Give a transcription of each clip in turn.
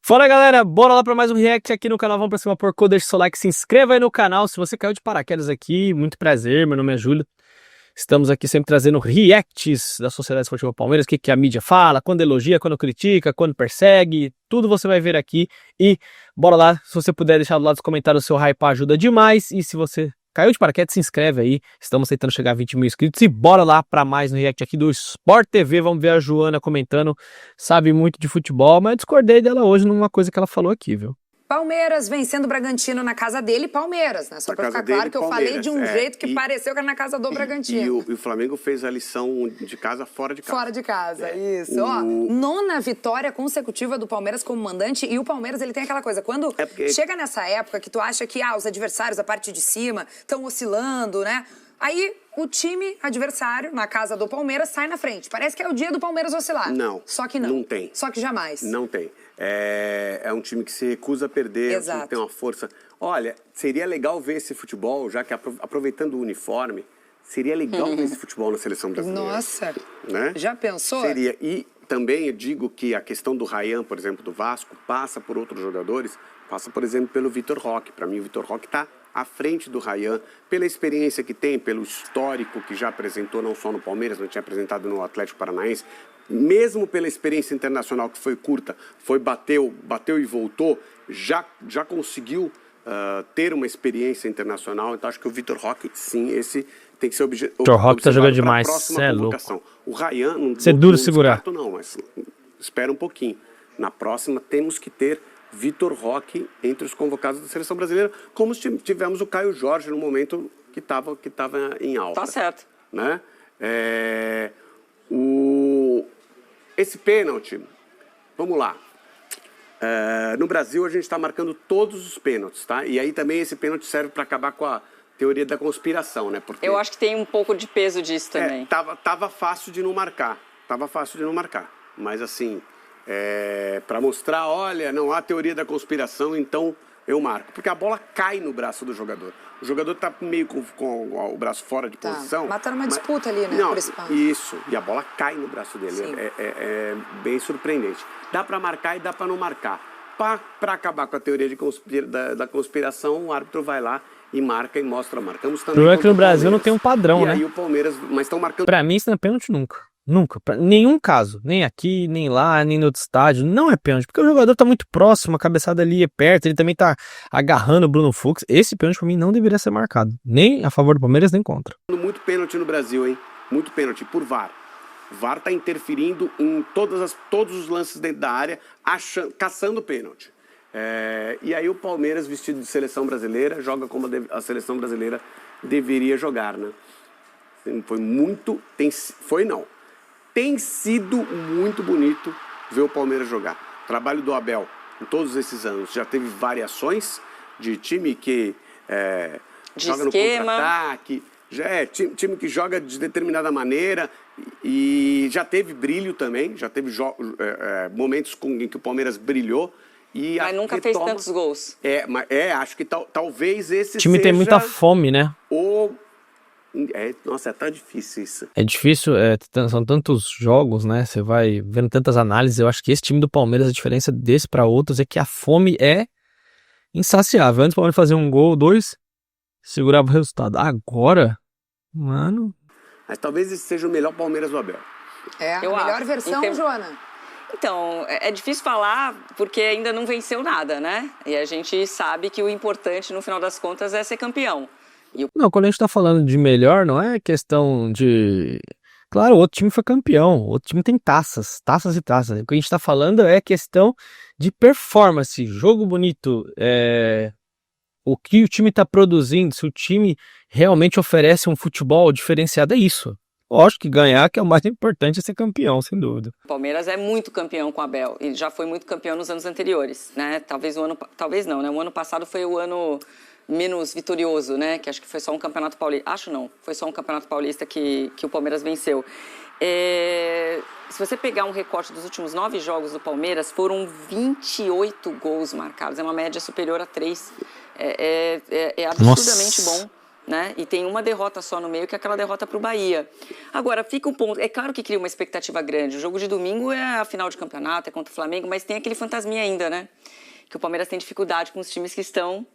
Fala galera, bora lá para mais um react aqui no canal. Vamos pra cima, porco, deixa o seu like, se inscreva aí no canal. Se você caiu de paraquedas aqui, muito prazer, meu nome é Júlio. Estamos aqui sempre trazendo reacts da Sociedade Esportiva Palmeiras, o que a mídia fala, quando elogia, quando critica, quando persegue, tudo você vai ver aqui. E bora lá, se você puder deixar do lado dos comentários o seu hype ajuda demais. E se você caiu de paraquedas, se inscreve aí. Estamos tentando chegar a 20 mil inscritos e bora lá para mais um react aqui do Sport TV. Vamos ver a Joana comentando, sabe muito de futebol, mas eu discordei dela hoje numa coisa que ela falou aqui, viu? Palmeiras vencendo o Bragantino na casa dele, Palmeiras, né? Só pra ficar claro que eu falei de um jeito que pareceu que era na casa do Bragantino. E o Flamengo fez a lição de casa fora de casa. Fora de casa, isso. Ó, nona vitória consecutiva do Palmeiras como mandante, e o Palmeiras, ele tem aquela coisa, quando chega nessa época que tu acha que os adversários, a parte de cima, estão oscilando, né? Aí o time adversário, na casa do Palmeiras, sai na frente. Parece que é o dia do Palmeiras oscilar. Não. Só que não. Não tem. Só que jamais. Não tem. É um time que se recusa a perder, Exato. É um time que tem uma força. Olha, seria legal ver esse futebol, já que aproveitando o uniforme, seria legal ver esse futebol na seleção brasileira. Nossa, né? Já pensou? Seria. E também eu digo que a questão do Ryan, por exemplo, do Vasco, passa por outros jogadores, passa, por exemplo, pelo Vitor Roque. Para mim, o Vitor Roque está à frente do Ryan, pela experiência que tem, pelo histórico que já apresentou, não só no Palmeiras, mas tinha apresentado no Atlético Paranaense, mesmo pela experiência internacional que foi curta, bateu e voltou, já conseguiu ter uma experiência internacional. Então acho que o Vitor Roque, sim, esse tem que ser objetivo. O Vitor Roque tá jogando demais, cê é louco. O Ryan não é duro segurar. Não, mas espera um pouquinho. Na próxima temos que ter Vitor Roque entre os convocados da seleção brasileira, como tivemos o Caio Jorge no momento que estava em alta. Tá certo. Né? Esse pênalti, vamos lá. No Brasil a gente está marcando todos os pênaltis, tá? E aí também esse pênalti serve para acabar com a teoria da conspiração, né? Porque eu acho que tem um pouco de peso disso também. Tava fácil de não marcar. Mas assim, para mostrar, olha, não há teoria da conspiração, então eu marco. Porque a bola cai no braço do jogador. O jogador tá meio com o braço fora de posição. Mas tá numa disputa ali, né? Não, por espaço. isso. E a bola cai no braço dele. É bem surpreendente. Dá para marcar e dá para não marcar. Para acabar com a teoria da conspiração, o árbitro vai lá e marca e mostra. Marcamos também. O problema é que no Brasil não tem um padrão, né? E aí o Palmeiras, mas estão marcando. Pra mim isso não é pênalti nunca. Nunca. Pra nenhum caso. Nem aqui, nem lá, nem no outro estádio. Não é pênalti. Porque o jogador tá muito próximo, a cabeçada ali é perto, ele também tá agarrando o Bruno Fux. Esse pênalti pra mim não deveria ser marcado. Nem a favor do Palmeiras, nem contra. Muito pênalti no Brasil, hein? Muito pênalti por VAR. VAR tá interferindo em todos os lances dentro da área, caçando pênalti. E aí o Palmeiras, vestido de seleção brasileira, joga como a seleção brasileira deveria jogar, né? Tem sido muito bonito ver o Palmeiras jogar. O trabalho do Abel, em todos esses anos, já teve variações de time que joga no contra-ataque, time que joga de determinada maneira, e já teve brilho também, já teve momentos em que o Palmeiras brilhou. Mas nunca fez tantos gols. Acho que talvez esse O time tem muita fome, né? Nossa, tá difícil isso. É difícil, são tantos jogos, né? Você vai vendo tantas análises. Eu acho que esse time do Palmeiras, a diferença desse para outros é que a fome é insaciável. Antes o Palmeiras fazia um gol, 2, segurava o resultado. Agora, mano... Mas talvez esse seja o melhor Palmeiras do Abel. A melhor versão, Joana? Então, é difícil falar porque ainda não venceu nada, né? E a gente sabe que o importante, no final das contas, é ser campeão. Não, quando a gente tá falando de melhor, não é questão de... Claro, o outro time foi campeão, o outro time tem taças e taças. O que a gente tá falando é questão de performance, jogo bonito, o que o time tá produzindo, se o time realmente oferece um futebol diferenciado, é isso. Lógico que ganhar, que é o mais importante, é ser campeão, sem dúvida. O Palmeiras é muito campeão com o Abel, e já foi muito campeão nos anos anteriores, né? Talvez não, né? O ano passado foi o ano menos vitorioso, né? Que acho que foi só um campeonato paulista. Acho não, foi só um campeonato paulista que o Palmeiras venceu. Se você pegar um recorte dos últimos 9 jogos do Palmeiras, foram 28 gols marcados. É uma média superior a 3. É absurdamente bom. né? E tem uma derrota só no meio, que é aquela derrota para o Bahia. Agora, fica um ponto... É claro que cria uma expectativa grande. O jogo de domingo é a final de campeonato, é contra o Flamengo, mas tem aquele fantasminha ainda, né? Que o Palmeiras tem dificuldade com os times que estão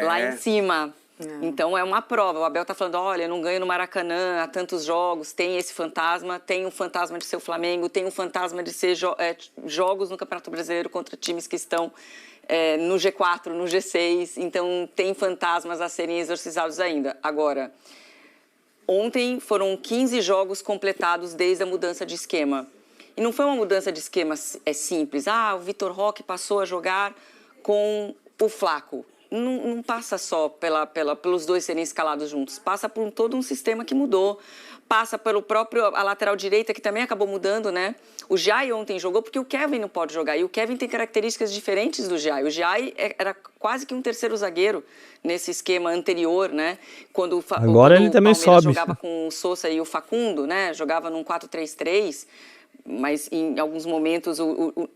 lá em cima. Então, é uma prova. O Abel tá falando, olha, eu não ganho no Maracanã há tantos jogos, tem esse fantasma, tem o fantasma de ser o Flamengo, tem o fantasma de ser jogos no Campeonato Brasileiro contra times que estão no G4, no G6. Então, tem fantasmas a serem exorcizados ainda. Agora, ontem foram 15 jogos completados desde a mudança de esquema. E não foi uma mudança de esquema simples. O Vitor Roque passou a jogar com o Flaco. Não passa só pelos dois serem escalados juntos, passa por todo um sistema que mudou, passa pelo próprio a lateral direita, que também acabou mudando, né? O Jai ontem jogou porque o Kevin não pode jogar, e o Kevin tem características diferentes do Jai. O Jai era quase que um terceiro zagueiro nesse esquema anterior, né? Quando agora ele também Palmeiras sobe. Jogava com o Sousa e o Facundo, né? Jogava num 4-3-3. Mas em alguns momentos,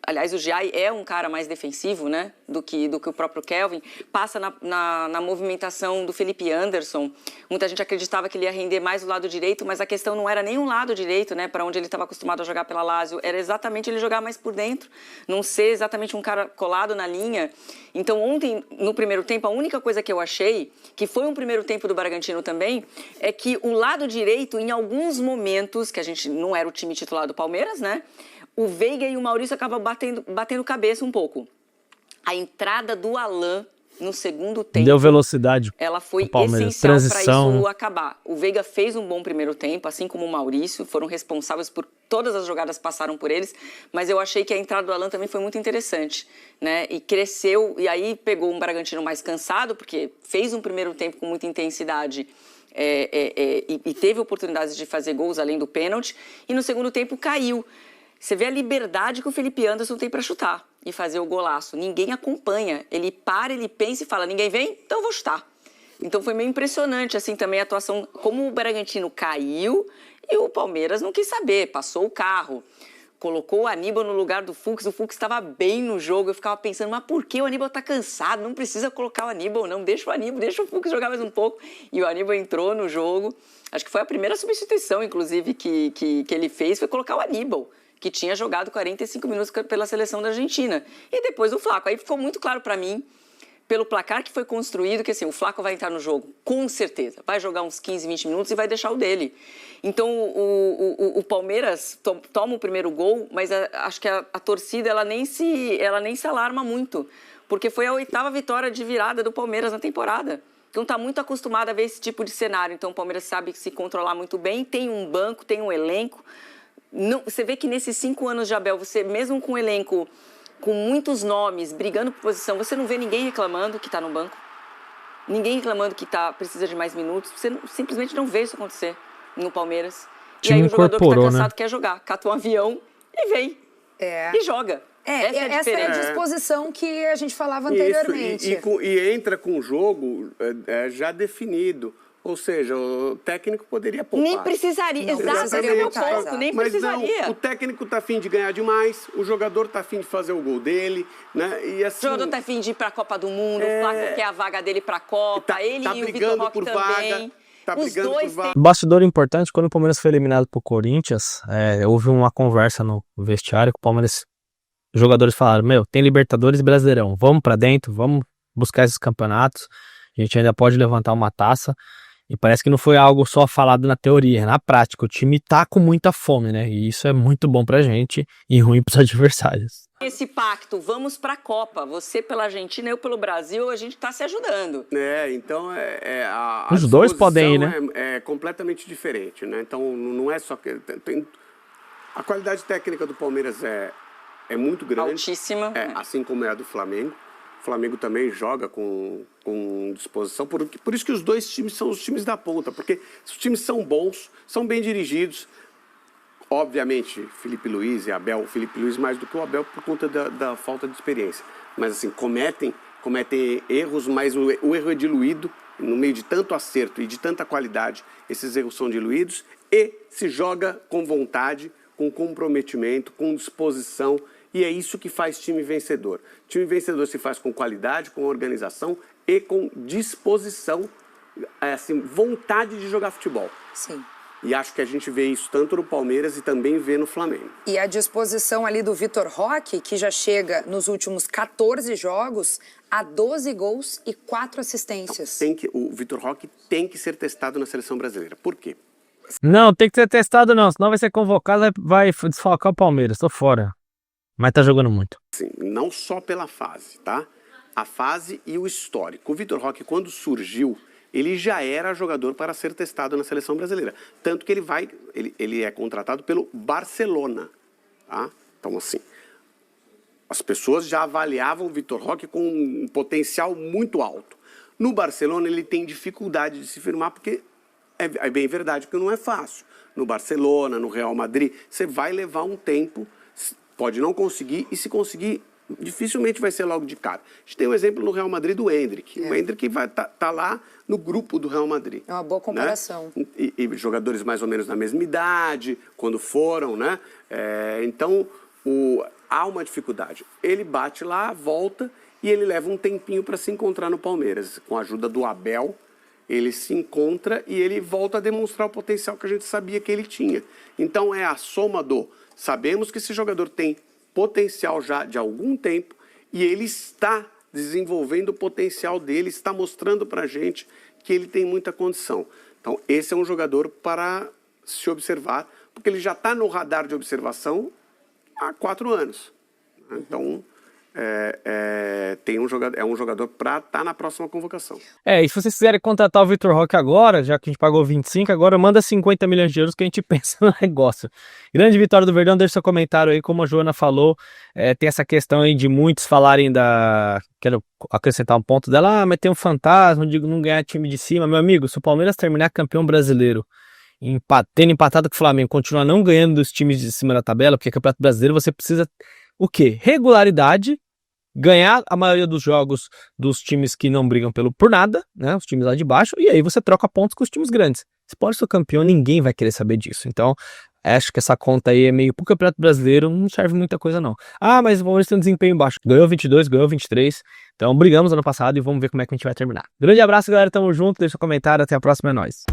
aliás, o Jai é um cara mais defensivo, né, do que o próprio Kelvin. Passa na movimentação do Felipe Anderson. Muita gente acreditava que ele ia render mais do lado direito, mas a questão não era nem um lado direito, né, para onde ele estava acostumado a jogar pela Lazio. Era exatamente ele jogar mais por dentro, não ser exatamente um cara colado na linha. Então, ontem, no primeiro tempo, a única coisa que eu achei, que foi um primeiro tempo do Bragantino também, é que o lado direito, em alguns momentos, que a gente não era o time titular do Palmeiras, né? O Veiga e o Maurício acabam batendo cabeça um pouco. A entrada do Alan no segundo tempo... Deu velocidade. Ela foi Palmeiras. essencial Transição. para isso acabar. O Veiga fez um bom primeiro tempo, assim como o Maurício. Foram responsáveis por todas as jogadas que passaram por eles. Mas eu achei que a entrada do Alan também foi muito interessante, né? E cresceu, e aí pegou um Bragantino mais cansado, porque fez um primeiro tempo com muita intensidade... e teve oportunidades de fazer gols além do pênalti, e no segundo tempo caiu. Você vê a liberdade que o Felipe Anderson tem para chutar e fazer o golaço. Ninguém acompanha. Ele para, ele pensa e fala, ninguém vem? Então eu vou chutar. Então foi meio impressionante assim também a atuação, como o Bragantino caiu e o Palmeiras não quis saber, passou o carro. Colocou o Aníbal no lugar do Fux, o Fux estava bem no jogo, eu ficava pensando, mas por que o Aníbal está cansado? Não precisa colocar o Aníbal, não, deixa o Aníbal, deixa o Fux jogar mais um pouco. E o Aníbal entrou no jogo, acho que foi a primeira substituição, inclusive, que ele fez, foi colocar o Aníbal, que tinha jogado 45 minutos pela seleção da Argentina. E depois o Flaco, aí ficou muito claro para mim, pelo placar que foi construído, que assim, o Flaco vai entrar no jogo, com certeza. Vai jogar uns 15, 20 minutos e vai deixar o dele. Então, o Palmeiras toma o primeiro gol, mas acho que a torcida ela nem se alarma muito, porque foi a 8ª vitória de virada do Palmeiras na temporada. Então, está muito acostumado a ver esse tipo de cenário. Então, o Palmeiras sabe se controlar muito bem, tem um banco, tem um elenco. Não, você vê que nesses 5 anos de Abel, você mesmo com um elenco com muitos nomes, brigando por posição, você não vê ninguém reclamando que está no banco, ninguém reclamando que precisa de mais minutos, você simplesmente não vê isso acontecer no Palmeiras. E aí o jogador que está cansado quer jogar, cata um avião e vem, e joga. Essa é a disposição que a gente falava anteriormente. E entra com o jogo já definido. Ou seja, o técnico poderia poupar. Nem precisaria, exatamente o meu ponto, nem precisaria. Não, o técnico está afim de ganhar demais, o jogador está afim de fazer o gol dele, né? E assim, o jogador está afim de ir para a Copa do Mundo, o Flaco quer a vaga dele para a Copa, ele e o Vitor Roque também. Tá brigando por vaga. Bastidor importante, quando o Palmeiras foi eliminado por Corinthians, houve uma conversa no vestiário que o Palmeiras, os jogadores falaram, tem Libertadores e Brasileirão, vamos para dentro, vamos buscar esses campeonatos, a gente ainda pode levantar uma taça. E parece que não foi algo só falado na teoria, na prática. O time tá com muita fome, né? E isso é muito bom pra gente e ruim pros adversários. Esse pacto, vamos pra Copa. Você pela Argentina, eu pelo Brasil, a gente tá se ajudando. Então os dois podem ir, né? É completamente diferente, né? Então não é só que... A qualidade técnica do Palmeiras é muito grande. Altíssima. Assim como é a do Flamengo. O Flamengo também joga com disposição, por isso que os dois times são os times da ponta, porque os times são bons, são bem dirigidos. Obviamente, Felipe Luiz e Abel, Felipe Luiz mais do que o Abel por conta da falta de experiência. Mas assim, cometem erros, mas o erro é diluído, no meio de tanto acerto e de tanta qualidade, esses erros são diluídos e se joga com vontade, com comprometimento, com disposição. E é isso que faz time vencedor. Time vencedor se faz com qualidade, com organização e com disposição assim, vontade de jogar futebol. Sim. E acho que a gente vê isso tanto no Palmeiras e também vê no Flamengo. E a disposição ali do Vitor Roque, que já chega nos últimos 14 jogos a 12 gols e 4 assistências. O Vitor Roque tem que ser testado na seleção brasileira. Por quê? Não, tem que ser testado não, senão vai ser convocado, vai desfalcar o Palmeiras, tô fora. Mas tá jogando muito. Sim, não só pela fase, tá? A fase e o histórico. O Vitor Roque, quando surgiu, ele já era jogador para ser testado na seleção brasileira. Tanto que ele é contratado pelo Barcelona, tá? Então, assim, as pessoas já avaliavam o Vitor Roque com um potencial muito alto. No Barcelona, ele tem dificuldade de se firmar, porque é bem verdade que não é fácil. No Barcelona, no Real Madrid, você vai levar um tempo, pode não conseguir, e se conseguir, dificilmente vai ser logo de cara. A gente tem um exemplo no Real Madrid do Endrick. O Endrick vai tá lá no grupo do Real Madrid. É uma boa comparação. Né? E jogadores mais ou menos da mesma idade, quando foram, né? Então, há uma dificuldade. Ele bate lá, volta, e ele leva um tempinho para se encontrar no Palmeiras. Com a ajuda do Abel, ele se encontra e ele volta a demonstrar o potencial que a gente sabia que ele tinha. Então, é a soma sabemos que esse jogador tem potencial já de algum tempo e ele está desenvolvendo o potencial dele, está mostrando para a gente que ele tem muita condição. Então, esse é um jogador para se observar, porque ele já está no radar de observação há 4 anos. Então, é um jogador para estar na próxima convocação. E se vocês quiserem contratar o Vitor Roque agora, já que a gente pagou 25, agora manda 50 milhões de euros que a gente pensa no negócio. Grande vitória do Verdão, deixa seu comentário aí, como a Joana falou, tem essa questão aí de muitos falarem quero acrescentar um ponto dela, mas tem um fantasma, digo, não ganhar time de cima. Meu amigo, se o Palmeiras terminar campeão brasileiro, tendo empatado com o Flamengo, continuar não ganhando dos times de cima da tabela, porque Campeonato Brasileiro você precisa o quê? Regularidade, ganhar a maioria dos jogos dos times que não brigam por nada, né? Os times lá de baixo, e aí você troca pontos com os times grandes. Se pode ser campeão, ninguém vai querer saber disso. Então, acho que essa conta aí é meio pro Campeonato Brasileiro, não serve muita coisa não. Mas o Palmeiras tem um desempenho baixo. Ganhou 22, ganhou 23. Então, brigamos ano passado e vamos ver como é que a gente vai terminar. Grande abraço, galera. Tamo junto. Deixa um comentário. Até a próxima. É nóis.